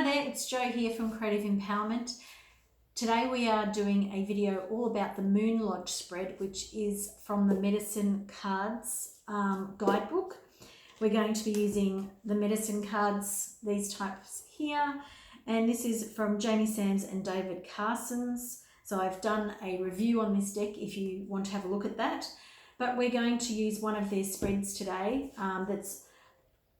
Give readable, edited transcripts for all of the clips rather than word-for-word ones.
there, it's Jo here from Creative Empowerment. Today we are doing a video all about the Moon Lodge spread, which is from the Medicine Cards guidebook. We're going to be using the medicine cards, these types here, and this is from Jamie Sams and David Carson's. So I've done a review on this deck if you want to have a look at that. But we're going to use one of their spreads today that's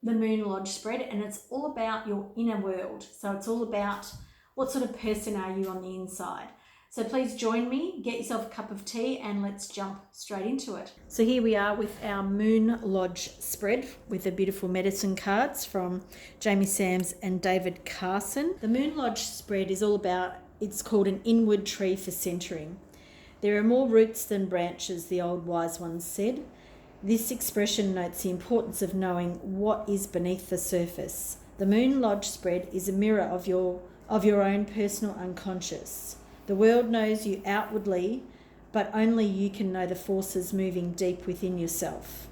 the Moon Lodge spread, and it's all about your inner world. So it's all about what sort of person are you on the inside. So please join me, get yourself a cup of tea, and let's jump straight into it. So here we are with our Moon Lodge spread with the beautiful medicine cards from Jamie Sams and David Carson. The Moon Lodge spread is all about, it's called an inward tree for centering. There are more roots than branches, the old wise ones said. This expression notes the importance of knowing what is beneath the surface. The Moon Lodge spread is a mirror of your own personal unconscious. The world knows you outwardly, but only you can know the forces moving deep within yourself.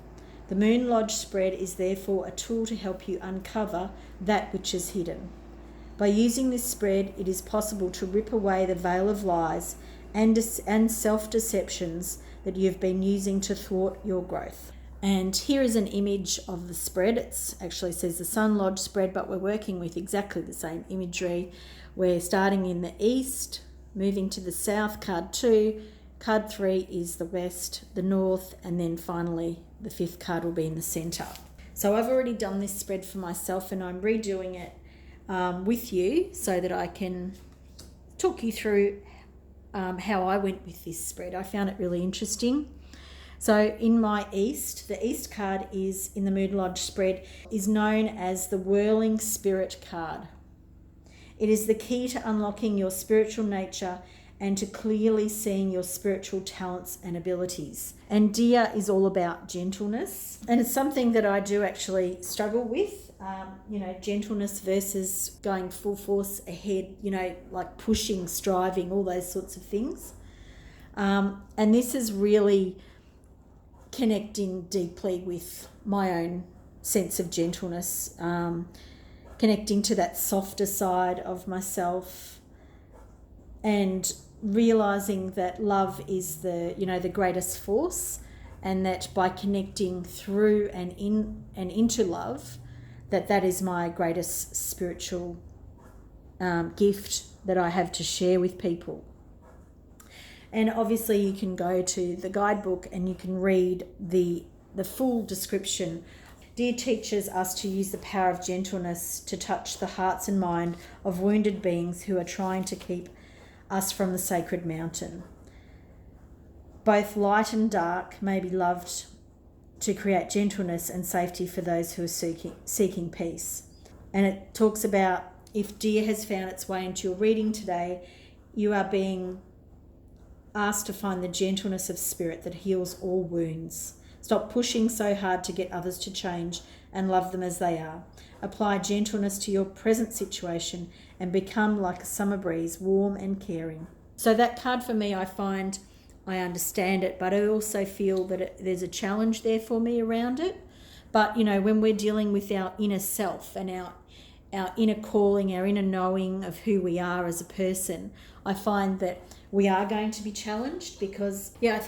The Moon Lodge spread is therefore a tool to help you uncover that which is hidden. By using this spread, it is possible to rip away the veil of lies and self-deceptions that you've been using to thwart your growth. And here is an image of the spread. It actually says the Sun Lodge spread, but we're working with exactly the same imagery. We're starting in the east, moving to the south, card 2. Card 3 is the west, the north, and then finally the 5th card will be in the centre. So I've already done this spread for myself, and I'm redoing it with you so that I can talk you through how I went with this spread. I found it really interesting. So in my east, the east card is in the Moon Lodge spread is known as the Whirling Spirit card. It is the key to unlocking your spiritual nature and to clearly seeing your spiritual talents and abilities. And Deer is all about gentleness, and it's something that I do actually struggle with. Gentleness versus going full force ahead, like pushing, striving, all those sorts of things. And this is really connecting deeply with my own sense of gentleness, connecting to that softer side of myself, and realizing that love is the greatest force, and that by connecting through and into love, that is my greatest spiritual gift that I have to share with people. And obviously you can go to the guidebook and you can read the full description. Dear teaches us to use the power of gentleness to touch the hearts and mind of wounded beings who are trying to keep us from the sacred mountain. Both light and dark may be loved to create gentleness and safety for those who are seeking peace. And it talks about, if Dear has found its way into your reading today, you are being asked to find the gentleness of spirit that heals all wounds. Stop pushing so hard to get others to change and love them as they are. Apply gentleness to your present situation and become like a summer breeze, warm and caring. So that card for me, I understand it, but I also feel that there's a challenge there for me around it. But, when we're dealing with our inner self and our inner calling, our inner knowing of who we are as a person, I find that we are going to be challenged because, it's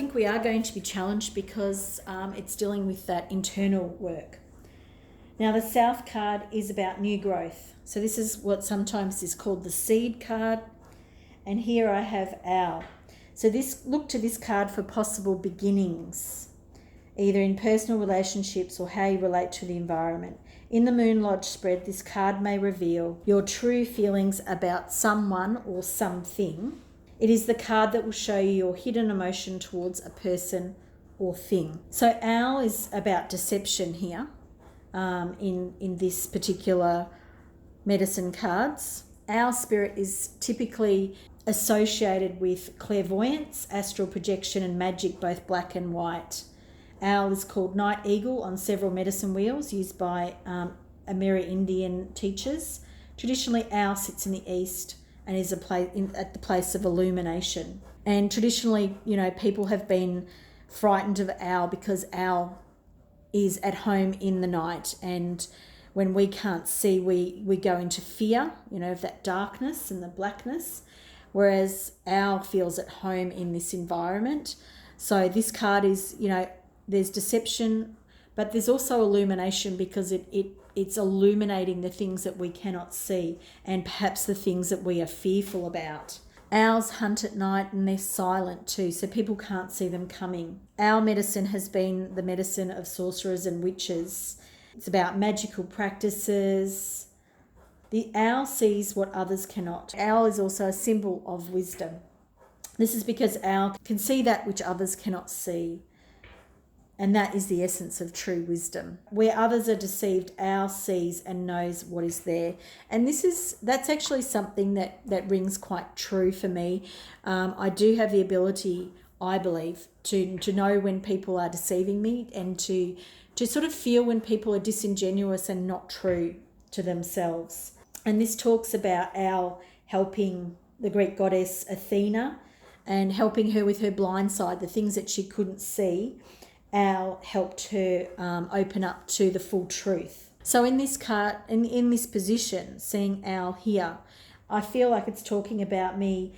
dealing with that internal work. Now, the South card is about new growth. So this is what sometimes is called the Seed card. And here I have Owl. So look to this card for possible beginnings, either in personal relationships or how you relate to the environment. In the Moon Lodge spread, this card may reveal your true feelings about someone or something. It is the card that will show you your hidden emotion towards a person or thing. So Owl is about deception here in this particular medicine cards. Owl spirit is typically associated with clairvoyance, astral projection and magic, both black and white. Owl is called night eagle on several medicine wheels used by Amerindian teachers. Traditionally, owl sits in the east and is at the place of illumination. And traditionally, people have been frightened of owl because owl is at home in the night, and when we can't see, we go into fear, of that darkness and the blackness, whereas owl feels at home in this environment. So this card is, there's deception, but there's also illumination, because it's illuminating the things that we cannot see, and perhaps the things that we are fearful about. Owls hunt at night and they're silent too, so people can't see them coming. Owl medicine has been the medicine of sorcerers and witches. It's about magical practices. The owl sees what others cannot. Owl is also a symbol of wisdom. This is because owl can see that which others cannot see. And that is the essence of true wisdom. Where others are deceived, owl sees and knows what is there. And that's actually something that rings quite true for me. I do have the ability, I believe, to know when people are deceiving me, and to sort of feel when people are disingenuous and not true to themselves. And this talks about owl helping the Greek goddess Athena and helping her with her blind side, the things that she couldn't see. Owl helped her open up to the full truth. So in this card, in this position, seeing owl here, I feel like it's talking about me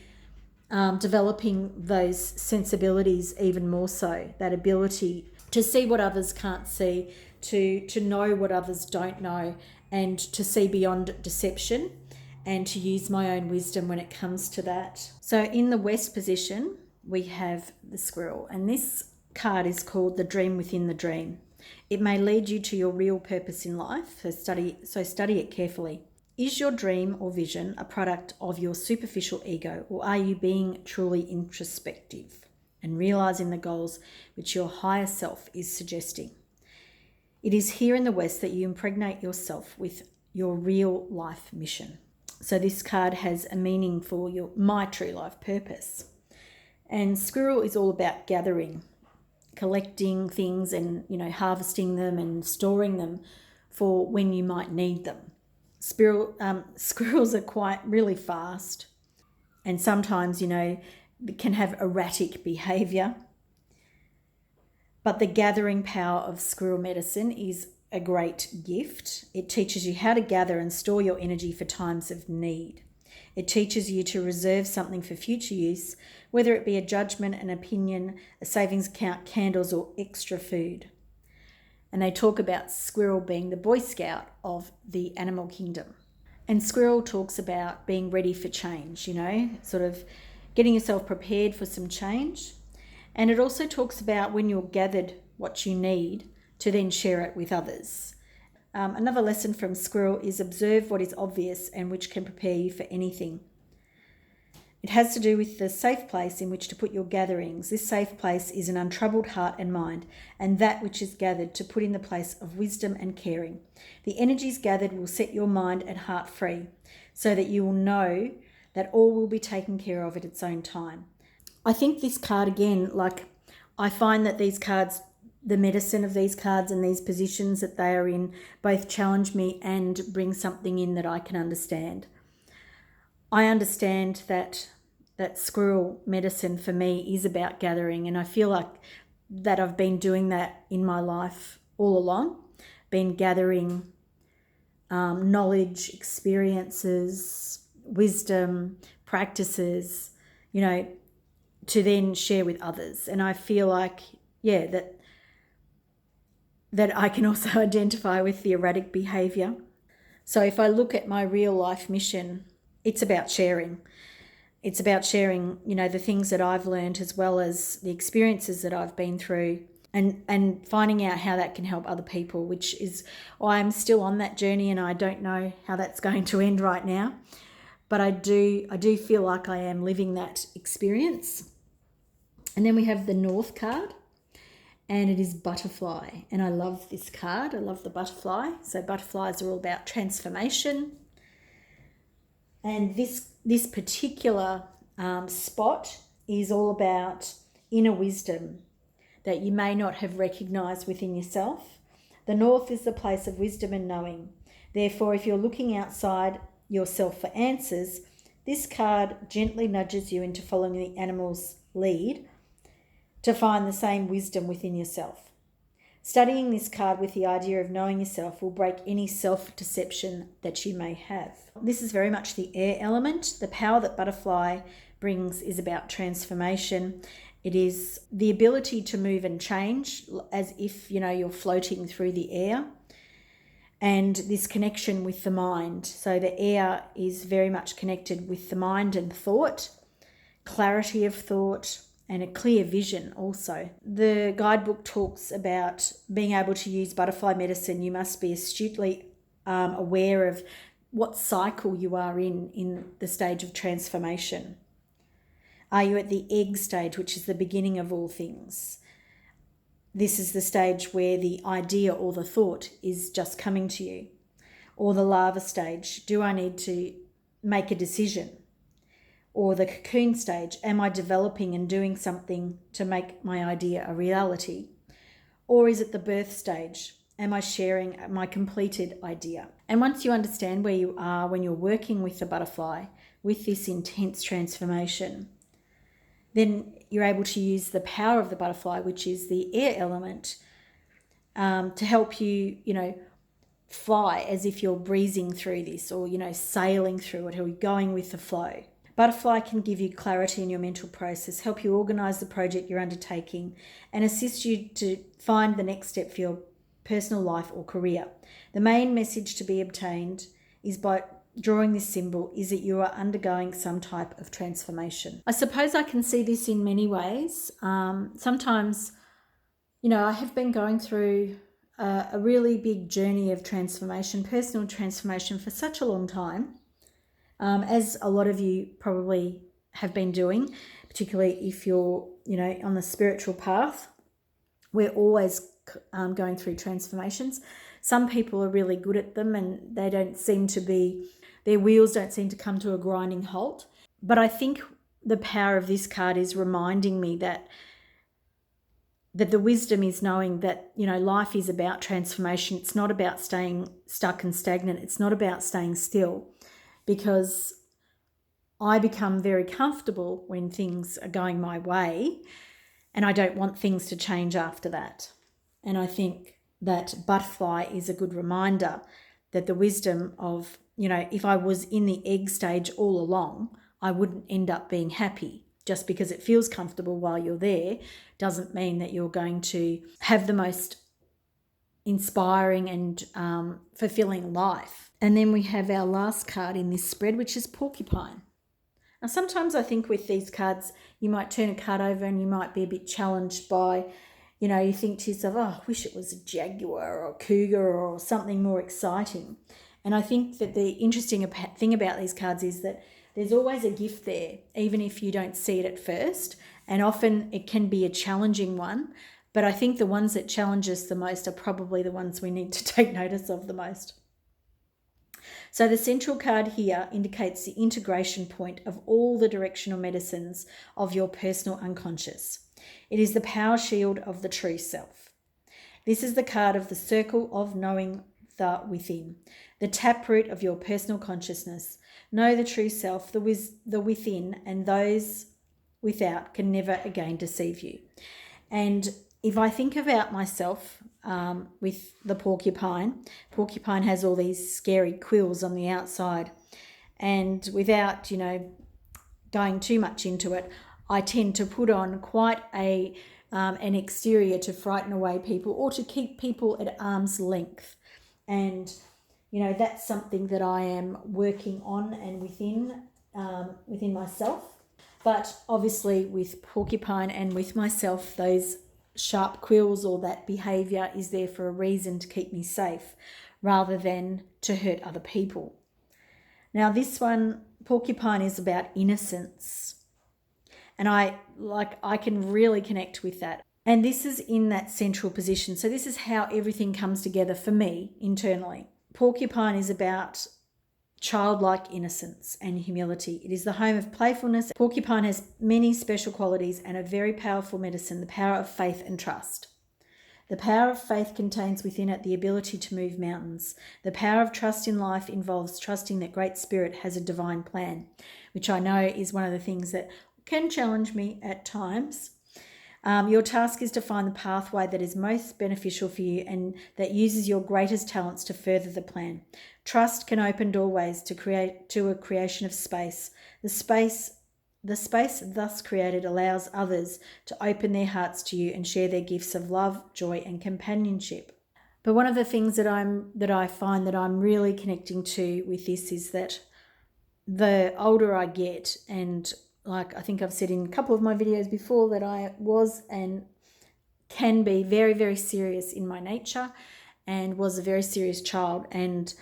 developing those sensibilities even more so, that ability to see what others can't see, to know what others don't know, and to see beyond deception, and to use my own wisdom when it comes to that. So in the West position, we have the squirrel, and this card is called The Dream Within the Dream. It may lead you to your real purpose in life, so study it carefully. Is your dream or vision a product of your superficial ego, or are you being truly introspective and realizing the goals which your higher self is suggesting? It is here in the West that you impregnate yourself with your real life mission. So this card has a meaning for my true life purpose. And squirrel is all about gathering, collecting things, and harvesting them and storing them for when you might need them. Squirrels are really fast, and sometimes can have erratic behavior. But the gathering power of squirrel medicine is a great gift. It teaches you how to gather and store your energy for times of need. It teaches you to reserve something for future use, whether it be a judgment, an opinion, a savings account, candles, or extra food. And they talk about squirrel being the Boy Scout of the animal kingdom. And squirrel talks about being ready for change, sort of getting yourself prepared for some change. And it also talks about when you're gathered what you need to then share it with others. Another lesson from squirrel is observe what is obvious and which can prepare you for anything. It has to do with the safe place in which to put your gatherings. This safe place is an untroubled heart and mind, and that which is gathered to put in the place of wisdom and caring. The energies gathered will set your mind and heart free, so that you will know that all will be taken care of at its own time. I think this card again, I find that these cards, the medicine of these cards and these positions that they are in, both challenge me and bring something in that I can understand. I understand that squirrel medicine for me is about gathering, and I feel like that I've been doing that in my life all along, been gathering knowledge, experiences, wisdom, practices, to then share with others. And I feel like, that I can also identify with the erratic behaviour. So if I look at my real life mission, it's about sharing. It's about sharing, the things that I've learned, as well as the experiences that I've been through, and finding out how that can help other people, which is why I'm still on that journey, and I don't know how that's going to end right now. But I do feel like I am living that experience. And then we have the North card, and it is butterfly. And I love this card. I love the butterfly. So butterflies are all about transformation. And this particular spot is all about inner wisdom that you may not have recognized within yourself. The North is the place of wisdom and knowing. Therefore, if you're looking outside yourself for answers, this card gently nudges you into following the animal's lead to find the same wisdom within yourself. Studying this card with the idea of knowing yourself will break any self-deception that you may have. This is very much the air element. The power that butterfly brings is about transformation. It is the ability to move and change as if, you're floating through the air. And this connection with the mind. So the air is very much connected with the mind and thought, clarity of thought, and a clear vision also. The guidebook talks about being able to use butterfly medicine. You must be astutely aware of what cycle you are in the stage of transformation. Are you at the egg stage, which is the beginning of all things? This is the stage where the idea or the thought is just coming to you. Or the larva stage, do I need to make a decision? Or the cocoon stage, am I developing and doing something to make my idea a reality? Or is it the birth stage? Am I sharing my completed idea? And once you understand where you are when you're working with the butterfly, with this intense transformation, then you're able to use the power of the butterfly, which is the air element, to help you, fly as if you're breezing through this, or, sailing through it, or going with the flow. Butterfly can give you clarity in your mental process, help you organise the project you're undertaking, and assist you to find the next step for your personal life or career. The main message to be obtained is by drawing this symbol is that you are undergoing some type of transformation. I suppose I can see this in many ways. Sometimes, I have been going through a really big journey of transformation, personal transformation, for such a long time, as a lot of you probably have been doing, particularly if you're, on the spiritual path. We're always going through transformations. Some people are really good at them, and they don't seem to be, their wheels don't seem to come to a grinding halt. But I think the power of this card is reminding me that the wisdom is knowing that, life is about transformation. It's not about staying stuck and stagnant. It's not about staying still, because I become very comfortable when things are going my way, and I don't want things to change after that. And I think that butterfly is a good reminder that the wisdom of, if I was in the egg stage all along, I wouldn't end up being happy. Just because it feels comfortable while you're there doesn't mean that you're going to have the most inspiring and fulfilling life. And then we have our last card in this spread, which is porcupine. Now, sometimes I think with these cards, you might turn a card over and you might be a bit challenged by, you think to yourself, oh, I wish it was a jaguar or a cougar or something more exciting. And I think that the interesting thing about these cards is that there's always a gift there, even if you don't see it at first. And often it can be a challenging one. But I think the ones that challenge us the most are probably the ones we need to take notice of the most. So the central card here indicates the integration point of all the directional medicines of your personal unconscious. It is the power shield of the true self. This is the card of the circle of knowing the within, the taproot of your personal consciousness. Know the true self, the within, and those without can never again deceive you. And if I think about myself with the porcupine has all these scary quills on the outside. And without, going too much into it, I tend to put on quite an exterior to frighten away people or to keep people at arm's length. And, that's something that I am working on and within myself. But obviously with porcupine and with myself, those sharp quills or that behaviour is there for a reason, to keep me safe rather than to hurt other people. Now this one, porcupine, is about innocence. And I can really connect with that. And this is in that central position. So this is how everything comes together for me internally. Porcupine is about childlike innocence and humility. It is the home of playfulness. Porcupine has many special qualities and a very powerful medicine, the power of faith and trust. The power of faith contains within it the ability to move mountains. The power of trust in life involves trusting that Great Spirit has a divine plan, which I know is one of the things that can challenge me at times. Your task is to find the pathway that is most beneficial for you and that uses your greatest talents to further the plan. Trust can open doorways to a creation of space. The space thus created allows others to open their hearts to you and share their gifts of love, joy, and companionship. But one of the things that I find that I'm really connecting to with this is that the older I get, and like I think I've said in a couple of my videos before, that I was and can be very, very serious in my nature and was a very serious child. And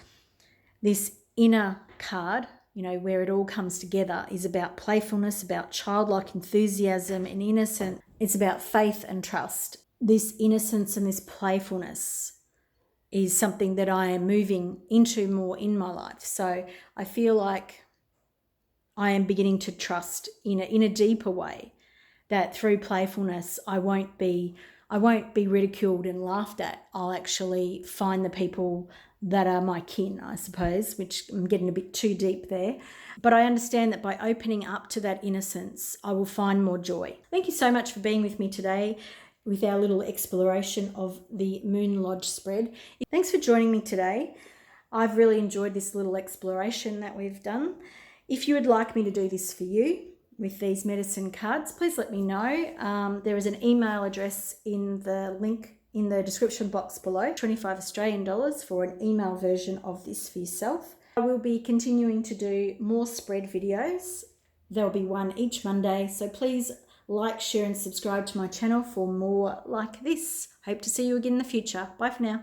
this inner card, where it all comes together, is about playfulness, about childlike enthusiasm and innocence. It's about faith and trust. This innocence and this playfulness is something that I am moving into more in my life. So I feel like I am beginning to trust in a deeper way that through playfulness I won't be ridiculed and laughed at. I'll actually find the people that are my kin, I suppose, which I'm getting a bit too deep there. But I understand that by opening up to that innocence, I will find more joy. Thank you so much for being with me today with our little exploration of the Moon Lodge spread. Thanks for joining me today. I've really enjoyed this little exploration that we've done. If you would like me to do this for you with these medicine cards, please let me know. There is an email address in the link in the description box below, 25 Australian dollars for an email version of this for yourself. I will be continuing to do more spread videos. There'll be one each Monday, so please like, share and subscribe to my channel for more like this. Hope to see you again in the future. Bye for now.